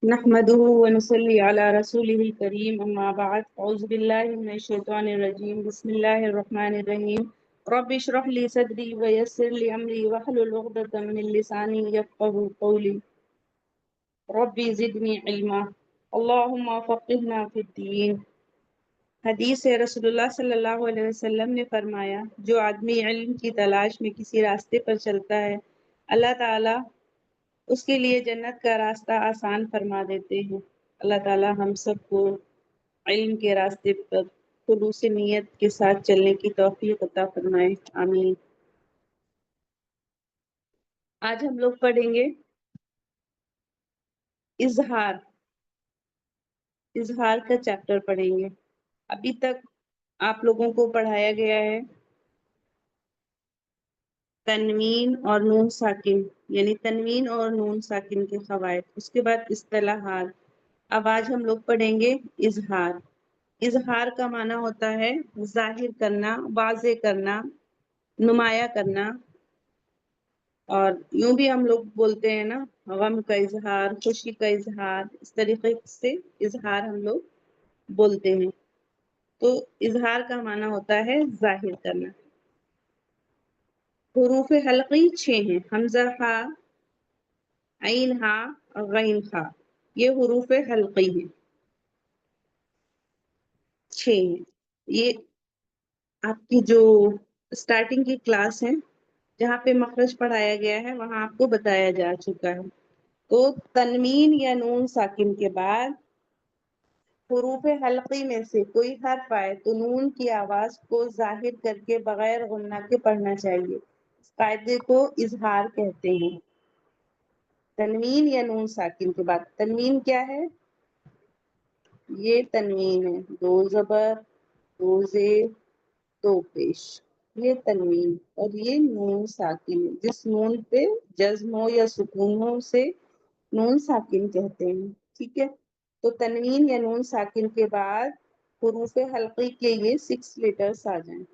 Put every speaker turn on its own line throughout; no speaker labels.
نحمده ونصلي على رسوله الكريم أما بعد أعوذ بالله من الشيطان الرجيم بسم الله الرحمن الرحيم رب اشرح لي صدري ويسر لي أمري واحلل عقدة من لساني يفقهوا قولي ربي زدني علما اللهم فقهنا في الدين۔ حدیث ہے، رسول اللہ صلی اللہ علیہ وسلم نے فرمایا، جو آدمی علم کی تلاش میں کسی راستے پر چلتا ہے، اللہ تعالیٰ اس کے لیے جنت کا راستہ آسان فرما دیتے ہیں۔ اللہ تعالیٰ ہم سب کو علم کے راستے پر خلوص نیت کے ساتھ چلنے کی توفیق عطا فرمائے، آمین۔ آج ہم لوگ پڑھیں گے اظہار کا چیپٹر پڑھیں گے۔ ابھی تک آپ لوگوں کو پڑھایا گیا ہے تنوین اور نون ساکن، یعنی تنوین اور نون ساکن کے فوائد، اس کے بعد اصطلاحات۔ اب آج ہم لوگ پڑھیں گے اظہار۔ اظہار کا معنی ہوتا ہے ظاہر کرنا، واضح کرنا، نمایاں کرنا، اور یوں بھی ہم لوگ بولتے ہیں نا، غم کا اظہار، خوشی کا اظہار، اس طریقے سے اظہار ہم لوگ بولتے ہیں۔ تو اظہار کا معنی ہوتا ہے ظاہر کرنا۔ حروف حلقی 6 ہیں، حمزہ، ہا، عین، ہا، غین، خا، یہ حروف حلقی ہیں، 6 ہیں۔ یہ آپ کی جو اسٹارٹنگ کی کلاس ہے، جہاں پہ مخرج پڑھایا گیا ہے، وہاں آپ کو بتایا جا چکا ہے۔ تو تنوین یا نون ساکن کے بعد حروف حلقی میں سے کوئی حرف آئے تو نون کی آواز کو ظاہر کر کے بغیر غنہ کے پڑھنا چاہیے۔ اس قاعدے کو اظہار کہتے ہیں۔ تنوین یا نون ساکن کے بعد، تنوین کیا ہے؟ یہ تنوین ہے، 2 زبر، 2 زیر، 2 پیش، یہ تنوین۔ اور یہ نون ساکن ہے، جس نون پہ جزم ہو یا سکون ہو اسے نون ساکن کہتے ہیں، ٹھیک ہے؟ تو تنوین یا نون ساکن کے بعد حروف حلقی کے یہ 6 لیٹرز آ جائیں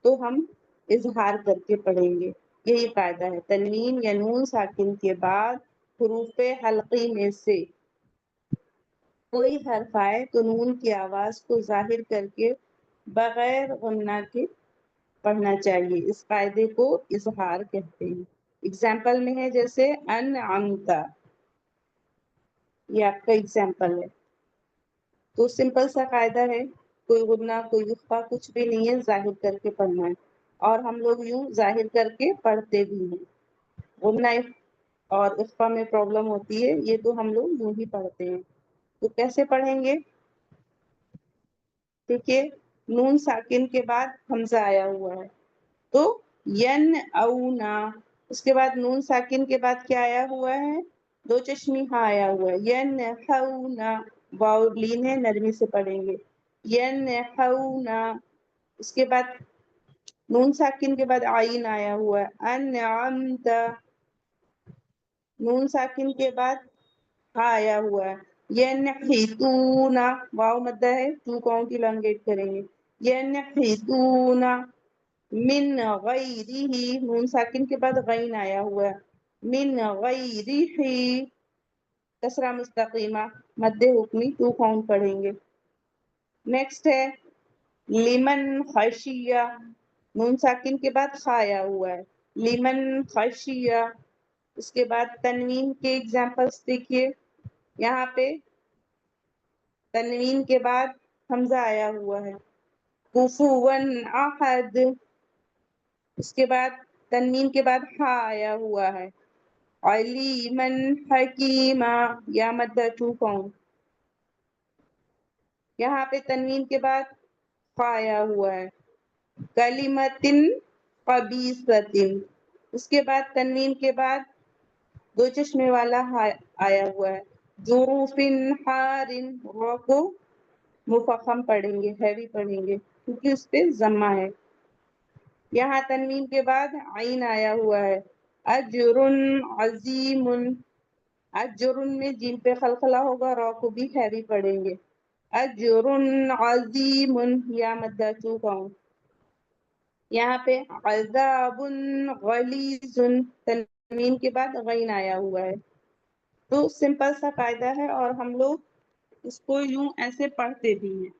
تو ہم اظہار کر کے پڑھیں گے۔ یہی قاعدہ ہے، تنوین یا نون ساکن کے بعد حروف حلقی میں سے کوئی حرف آئے تو نون کی آواز کو ظاہر کر کے بغیر غنہ کے پڑھنا چاہیے۔ اس قاعدے کو اظہار کہتے ہیں۔ اگزامپل میں ہے جیسے انعمتا، یہ آپ کا اگزامپل ہے۔ تو سمپل سا قاعدہ ہے، کوئی غنہ، کوئی اخفا، کچھ بھی نہیں ہے، ظاہر کر کے پڑھنا ہے۔ اور ہم لوگ یوں ظاہر کر کے پڑھتے بھی ہیں۔ غنہ اور اخفا میں پرابلم ہوتی ہے، یہ تو ہم لوگ یوں ہی پڑھتے ہیں۔ تو کیسے پڑھیں گے؟ دیکھیے، نون ساکن کے بعد حمزہ آیا ہوا ہے تو ین اونا، اس کے بعد نون ساکن کے بعد کیا آیا ہوا ہے؟ 2 چشمی ہاں آیا ہوا ہے، ین ہونا، واو لین ہے، نرمی سے پڑھیں گے، ین ہونا۔ اس کے بعد نون ساکن کے بعد عین آیا ہوا ہے، انعمت، نون ساکن کے بعد ہاں آیا ہوا ہے، ینحتون، واو مدہ ہے، 2 کاؤنٹ الانگیٹ کریں گے، ینحتون من غیرہ، نون ساکن کے بعد غین آیا ہوا ہے، من غیرہ، کسرہ مستقیمہ، مد حکمی، 2 کاؤنٹ پڑھیں گے۔ نیکسٹ ہے لمن خشیہ، نون ساکن کے بعد خا آیا ہوا ہے، لمن خشیہ۔ اس کے بعد تنوین کے ایگزامپلس دیکھیے، یہاں پہ تنوین کے بعد حمزہ آیا ہوا ہے، کفوا احد۔ اس کے بعد تنوین کے بعد ہا آیا ہوا ہے، علیما حکیما، یا مدہ 2 کاؤنٹ۔ یہاں پہ تنوین کے بعد خا آیا ہوا ہے، کلمۃ خبیثۃ۔ اس کے بعد تنوین کے بعد 2 چشمے والا ہا آیا ہوا ہے، جروف حار، رو کو مفخم پڑھیں گے، ہیوی پڑھیں گے کیونکہ اس پہ ضمہ ہے۔ یہاں تنوین کے بعد عین آیا ہوا ہے، اجر عظیم، اجر میں جیم پہ خلخلہ ہوگا، رو کو بھی ہیوی پڑھیں گے، اجر عظیم، یا مدہ 2 کاؤنٹ۔ یہاں پہ عذاب غلیظ، تنوین کے بعد غین آیا ہوا ہے، تو سمپل سا قاعدہ ہے اور ہم لوگ اس کو یوں ایسے پڑھتے بھی ہیں،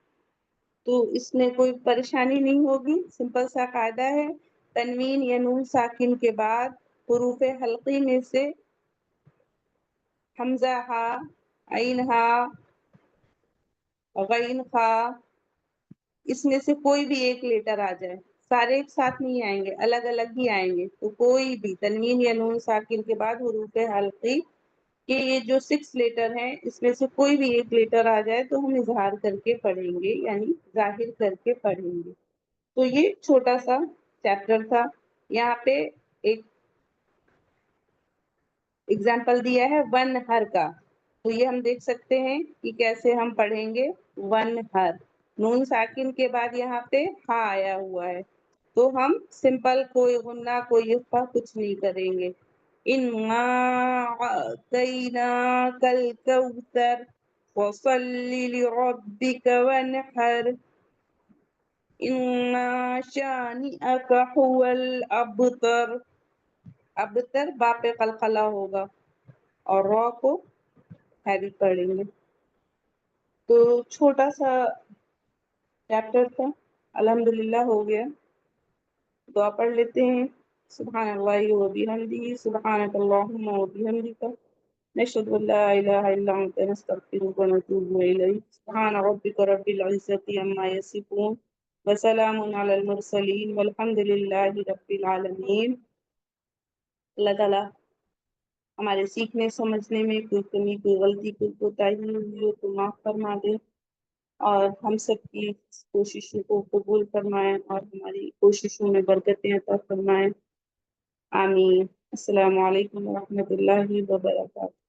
تو اس میں کوئی پریشانی نہیں ہوگی. سمپل سا قاعدہ ہے. تنوین یا نون ساکن کے بعد حروف حلقی میں سے حمزہ ہا، عین ہا، غین خا، اس میں سے کوئی بھی ایک لیٹر آ جائے، سارے ایک ساتھ نہیں آئیں گے، الگ الگ ہی آئیں گے. تو کوئی بھی تنوین یا نون ساکن کے بعد حروف حلقی کہ یہ جو 6 لیٹر ہیں اس میں سے کوئی بھی ایک لیٹر آ جائے تو ہم اظہار کر کے پڑھیں گے، یعنی ظاہر کر کے پڑھیں گے. تو یہ چھوٹا سا چیپٹر تھا. یہاں پہ ایک اگزامپل دیا ہے ون ہر کا، تو یہ ہم دیکھ سکتے ہیں کہ کیسے ہم پڑھیں گے. ون ہر، نون ساکن کے بعد یہاں پہ ہا آیا ہوا ہے، تو ہم سمپل کوئی غنہ کوئی اخفا کچھ نہیں کریں گے. اِنَّا أَعْطَيْنَاكَ الْكَوْثَرَ فَصَلِّ لِرَبِّكَ وَانْحَرْ إِنَّ شَانِئَكَ هُوَ الْأَبْتَرُ. ابتر با پہ قلقلہ ہوگا اور را کو ہیوی پڑھیں گے. تو چھوٹا سا چیپٹر تھا، الحمدللہ ہو گیا. دعا پڑھ لیتے ہیں. سبحان اللہ و بحمدہ، سبحانک اللہم و بحمدک، نشہد ان لا الہ الا انت، نستغفرک و نتوب الیک. سبحان ربک رب العزۃ عما یصفون وسلام علی المرسلین والحمد للہ رب العالمین. اللہ تعالیٰ ہمارے سیکھنے سمجھنے میں کوئی کمی کوئی غلطی کوئی کوتاہی ہوئی ہو تو معاف فرما دے، اور ہم سب کی کوششوں کو قبول فرمائیں اور ہماری کوششوں میں برکتیں عطا فرمائیں. آمین. السلام علیکم ورحمۃ اللہ وبرکاتہ.